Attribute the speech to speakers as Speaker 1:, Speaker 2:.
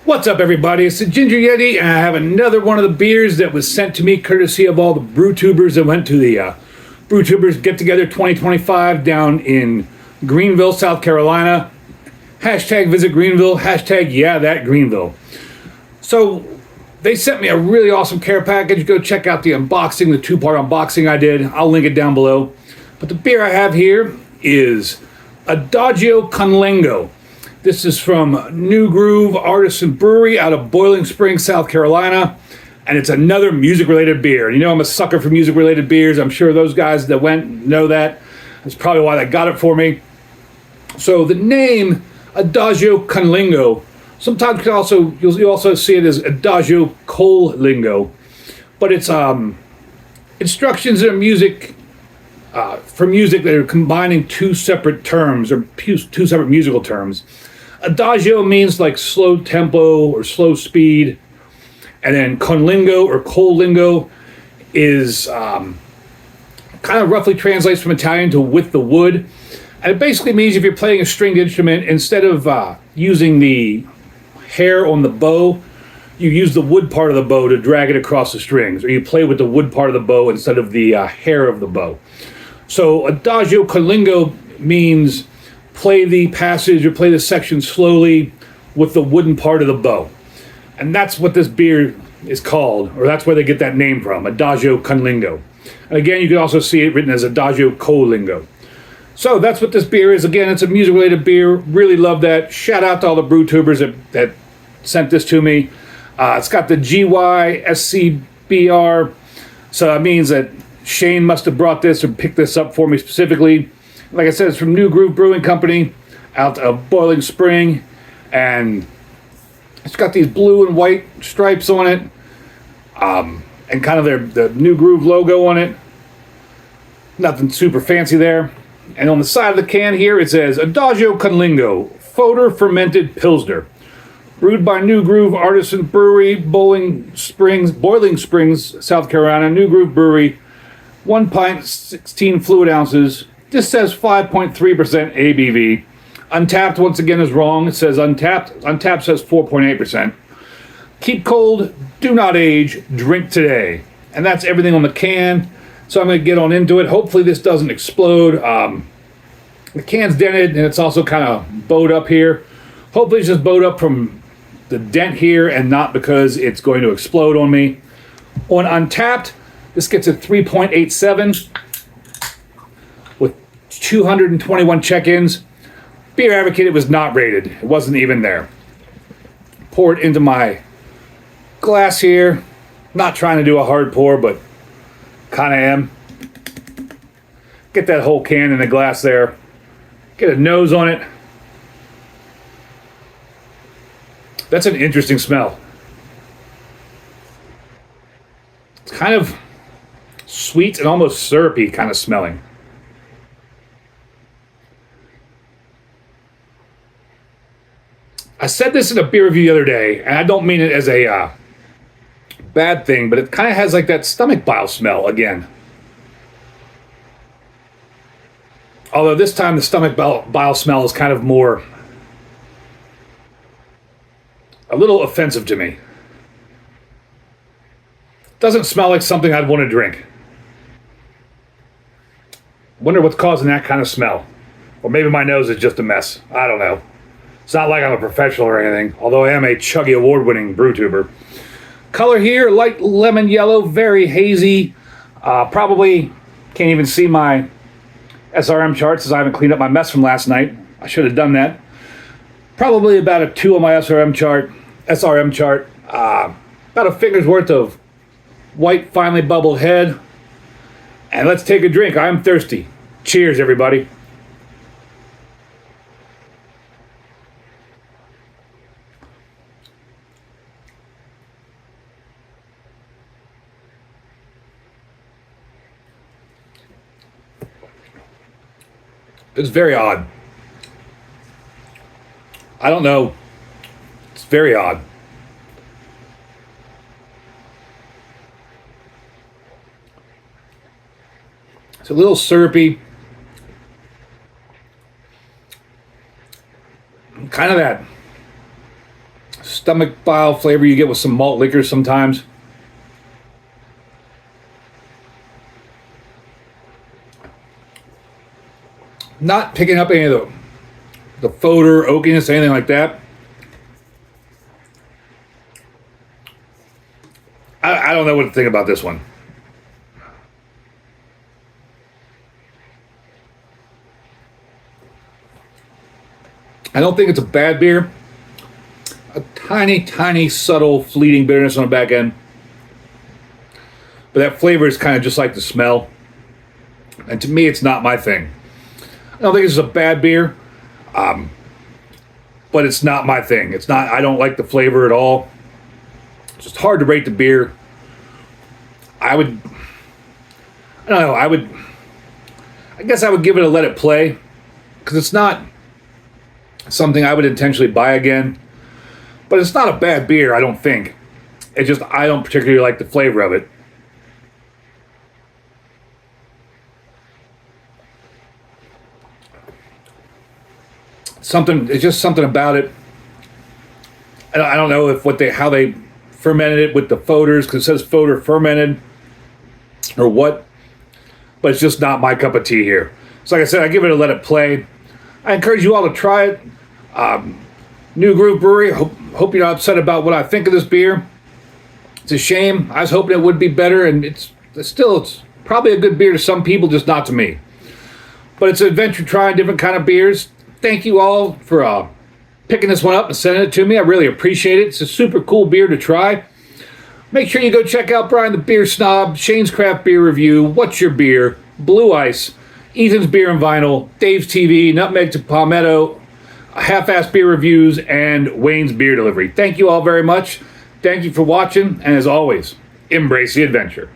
Speaker 1: What's up, everybody? It's the Ginger Yeti, and I have another one of the beers that was sent to me courtesy of all the Brewtubers that went to the Brewtubers Get Together 2025 down in Greenville, South Carolina. Hashtag visit Greenville, hashtag yeah, that Greenville. So they sent me a really awesome care package. Go check out the unboxing, the two-part unboxing I did. I'll link it down below. But the beer I have here is Adagio con Lengo. This is from New Groove Artesian Brewery out of Boiling Springs, South Carolina. And it's another music-related beer. You know I'm a sucker for music-related beers. I'm sure those guys that went know that. That's probably why they got it for me. So the name Adagio con Lengo, sometimes you'll also see it as Adagio col Lengo. But it's instructions in music for music that are combining two separate terms or two separate musical terms. Adagio means like slow tempo or slow speed, and then con Lengo or col Lengo is kind of roughly translates from Italian to with the wood, and it basically means if you're playing a stringed instrument, instead of using the hair on the bow, you use the wood part of the bow to drag it across the strings, or you play with the wood part of the bow instead of the hair of the bow. So Adagio con Lengo means play the passage or play the section slowly with the wooden part of the bow. And that's what this beer is called, or that's where they get that name from, Adagio con Lengo. And again, you can also see it written as Adagio col Lengo. So that's what this beer is. Again, it's a music-related beer. Really love that. Shout out to all the Brewtubers that sent this to me. It's got the GYSCBR, so that means that Shane must have brought this or picked this up for me specifically. Like I said, it's from New Groove Brewing Company out of Boiling Spring, and it's got these blue and white stripes on it, and kind of the New Groove logo on it. Nothing super fancy there. And on the side of the can here, it says Adagio con Lengo, Foeder Fermented Pilsner, brewed by New Groove Artesian Brewery, Boiling Springs, South Carolina. New Groove Brewery, 1 pint, 16 fluid ounces. This says 5.3% ABV. Untapped, once again, is wrong. It says untapped. Untapped says 4.8%. Keep cold, do not age, drink today. And that's everything on the can. So I'm going to get on into it. Hopefully this doesn't explode. The can's dented, and it's also kind of bowed up here. Hopefully it's just bowed up from the dent here and not because it's going to explode on me. On Untapped, this gets a 3.87 with 221 check-ins. Beer Advocate, it was not rated. It wasn't even there. Pour it into my glass here. Not trying to do a hard pour, but kind of am. Get that whole can in the glass there. Get a nose on it. That's an interesting smell. It's kind of sweet and almost syrupy kind of smelling. I said this in a beer review the other day, and I don't mean it as a bad thing, but it kind of has like that stomach bile smell again. Although this time the stomach bile smell is kind of more, a little offensive to me. Doesn't smell like something I'd want to drink. Wonder what's causing that kind of smell. Or maybe my nose is just a mess. I don't know. It's not like I'm a professional or anything, although I am a Chuggy award-winning Brewtuber. Color here, light lemon yellow, very hazy. Probably can't even see my SRM chart since I haven't cleaned up my mess from last night. I should have done that. Probably about a 2 on my SRM chart. About a finger's worth of white, finely bubbled head. And let's take a drink. I'm thirsty. Cheers, everybody. It's very odd. I don't know. It's very odd. It's a little syrupy. Kind of that stomach bile flavor you get with some malt liquors sometimes. Not picking up any of the Foeder, oakiness, anything like that. I don't know what to think about this one. I don't think it's a bad beer. A tiny, subtle, fleeting bitterness on the back end. But that flavor is kind of just like the smell. And to me, it's not my thing. I don't think this is a bad beer. But it's not my thing. It's not, I don't like the flavor at all. It's just hard to rate the beer. I don't know, I guess I would give it a let it play. Because it's not something I would intentionally buy again. But it's not a bad beer, I don't think. It's just, I don't particularly like the flavor of it. It's just something about it. I don't know how they fermented it with the Foeders, because it says Foeder Fermented or what, but it's just not my cup of tea here. So like I said, I give it a let it play. I encourage you all to try it. New Groove Brewery. Hope you're not upset about what I think of this beer. It's a shame. I was hoping it would be better, and it's probably a good beer to some people, just not to me. But it's an adventure trying different kind of beers. Thank you all for picking this one up and sending it to me. I really appreciate it. It's a super cool beer to try. Make sure you go check out Brian the Beer Snob, Shane's Craft Beer Review, What's Your Beer, Blue Ice, Ethan's Beer and Vinyl, Dave's TV, Nutmeg to Palmetto, Half-Ass Beer Reviews, and Wayne's Beer Delivery. Thank you all very much. Thank you for watching, and as always, embrace the adventure.